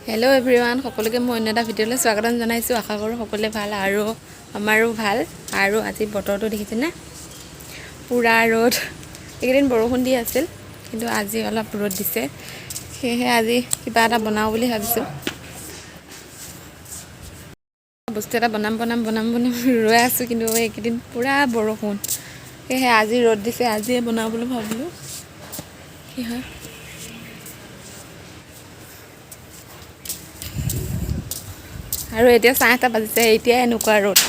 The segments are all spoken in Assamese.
হেল্ল' এভৰিৱান, সকলোকে মই অন্য এটা ভিডিঅ'লৈ স্বাগতম জনাইছোঁ। আশা কৰোঁ সকলোৱে ভাল আৰু আমাৰো ভাল। আৰু আজি বতৰটো দেখিছেনে, পূৰা ৰ'দ। এইকেইদিন বৰষুণ দি আছিল, কিন্তু আজি অলপ ৰ'দ দিছে। সেয়েহে আজি কিবা এটা বনাওঁ বুলি ভাবিছোঁ। বস্তু এটা বনাম ৰৈ আছোঁ, কিন্তু এইকেইদিন পূৰা বৰষুণ। সেয়েহে আজি ৰ'দ দিছে, আজিয়ে বনাওঁ বুলি ভাবিলোঁ। কি হয় আৰু এতিয়া 9:30 বাজিছে, এতিয়াই এনেকুৱা ৰ'দ।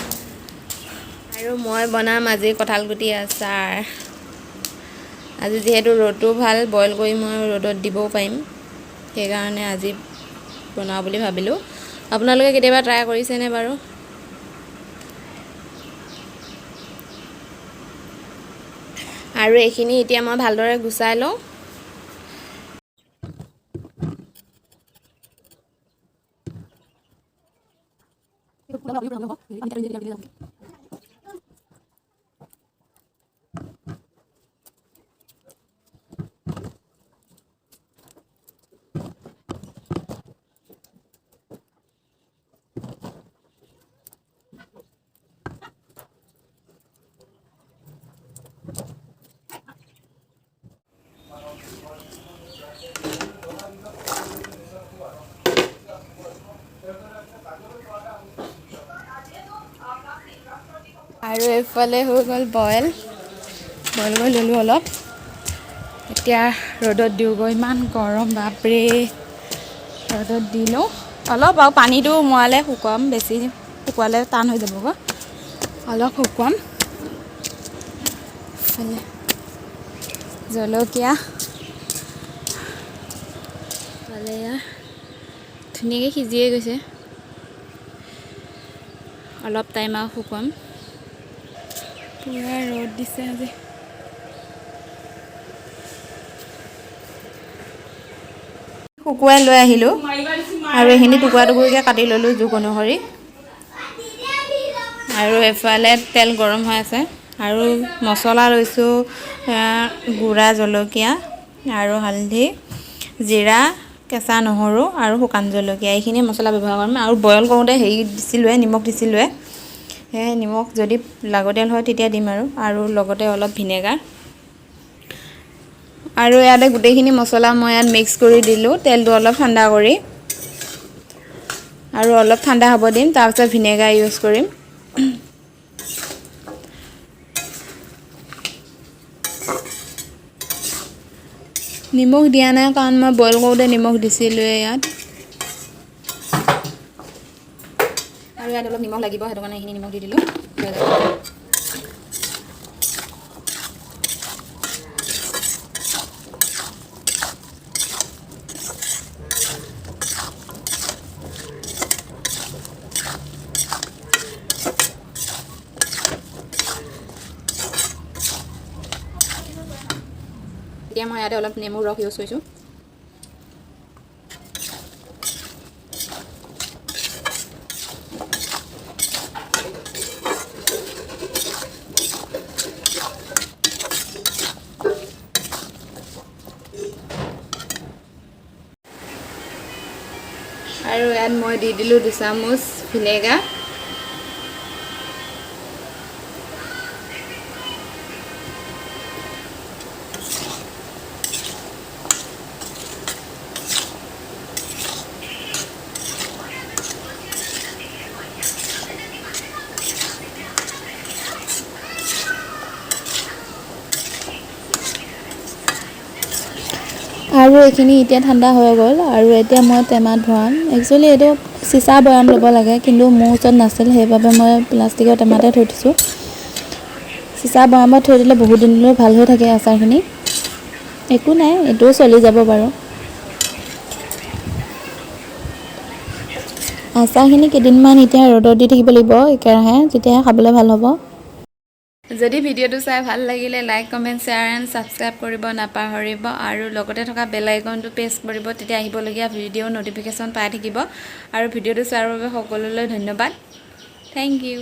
আৰু মই বনাম আজি কঁঠালগুটি আচাৰ। আজি যিহেতু ৰ'দটো ভাল, বইল কৰি মই ৰ'দত দিবও পাৰিম, সেইকাৰণে আজি বনাওঁ বুলি ভাবিলোঁ। আপোনালোকে কেতিয়াবা ট্ৰাই কৰিছেনে বাৰু? আৰু এইখিনি এতিয়া মই ভালদৰে গুচাই লওঁ। আৰু এইফালে হৈ গ'ল বইল কৰি ল'লোঁ অলপ। এতিয়া ৰ'দত দিওঁগৈ, ইমান গৰম বাপৰে। ৰ'দত দি লওঁ অলপ, আৰু পানীটো মোৱালে শুকুৱাম, বেছি শুকুৱালে টান হৈ যাবগৈ, অলপ শুকুৱাম। এইফালে জলকীয়া ফালে ধুনীয়াকৈ সিজিয়ে গৈছে, অলপ টাইম আৰু শুকুৱাম। পূৰা ৰ'দ দিছে আজি। শুকুৱাই লৈ আহিলোঁ, আৰু এইখিনি টুকুৰা টুকুৰিকৈ কাটি ল'লোঁ জোখ অনুসৰি। আৰু এফালে তেল গৰম হৈ আছে, আৰু মছলা লৈছোঁ, গুড়া জলকীয়া আৰু হালধি, জিৰা, কেঁচা নহৰু আৰু শুকান জলকীয়া, এইখিনি মছলা ব্যৱহাৰ কৰিম। আৰু বইল কৰোঁতে নিমখ দিছিলোঁৱে, সেয়ে নিমখ যদি লাগতিয়াল হয় তেতিয়া দিম। আৰু লগতে অলপ ভিনেগাৰ, আৰু ইয়াতে গোটেইখিনি মছলা মই ইয়াত মিক্স কৰি দিলোঁ, তেলটো অলপ ঠাণ্ডা কৰি। আৰু অলপ ঠাণ্ডা হ'ব দিম, তাৰপিছত ভিনেগাৰ ইউজ কৰিম। নিমখ দিয়া নাই, কাৰণ মই বইল কৰোঁতে নিমখ দিছিলোঁৱে ইয়াত। আৰু ইয়াত অলপ নিমখ লাগিব, সেইটো কাৰণে এইখিনি নিমখ দি দিলোঁ। এতিয়া মই ইয়াতে অলপ নেমুৰ ৰস ইউজ কৰিছোঁ। আৰু ইয়াত মই দি দিলোঁ 2 চামুচ ভিনেগাৰ। আৰু এইখিনি এতিয়া ঠাণ্ডা হৈ গ'ল, আৰু এতিয়া মই টেমাত ভৰাম। একচুৱেলি এইটো চিচা বৈয়াম ল'ব লাগে, কিন্তু মোৰ ওচৰত নাছিল, সেইবাবে মই প্লাষ্টিকৰ টেমাতে থৈ দিছোঁ। চিচা বৈয়ামত থৈ দিলে বহুত দিনলৈ ভাল হৈ থাকে আচাৰখিনি। একো নাই, এইটোও চলি যাব বাৰু। আচাৰখিনি কেইদিনমান এতিয়া ৰ'দত দি থাকিব লাগিব একেৰাহে, তেতিয়াহে খাবলৈ ভাল হ'ব। যদি ভিডিঅ'টো চাই ভাল লাগিলে like, comment, share and subscribe কৰিব নাপাহৰিব, আৰু লগতে থকা বেল আইকনটো প্ৰেছ কৰিব, তেতিয়া আহিবলগীয়া ভিডিঅ' ন'টিফিকেশ্যন পাই থাকিব। আৰু ভিডিঅ'টো চোৱাৰ বাবে সকলোলৈ ধন্যবাদ। Thank U.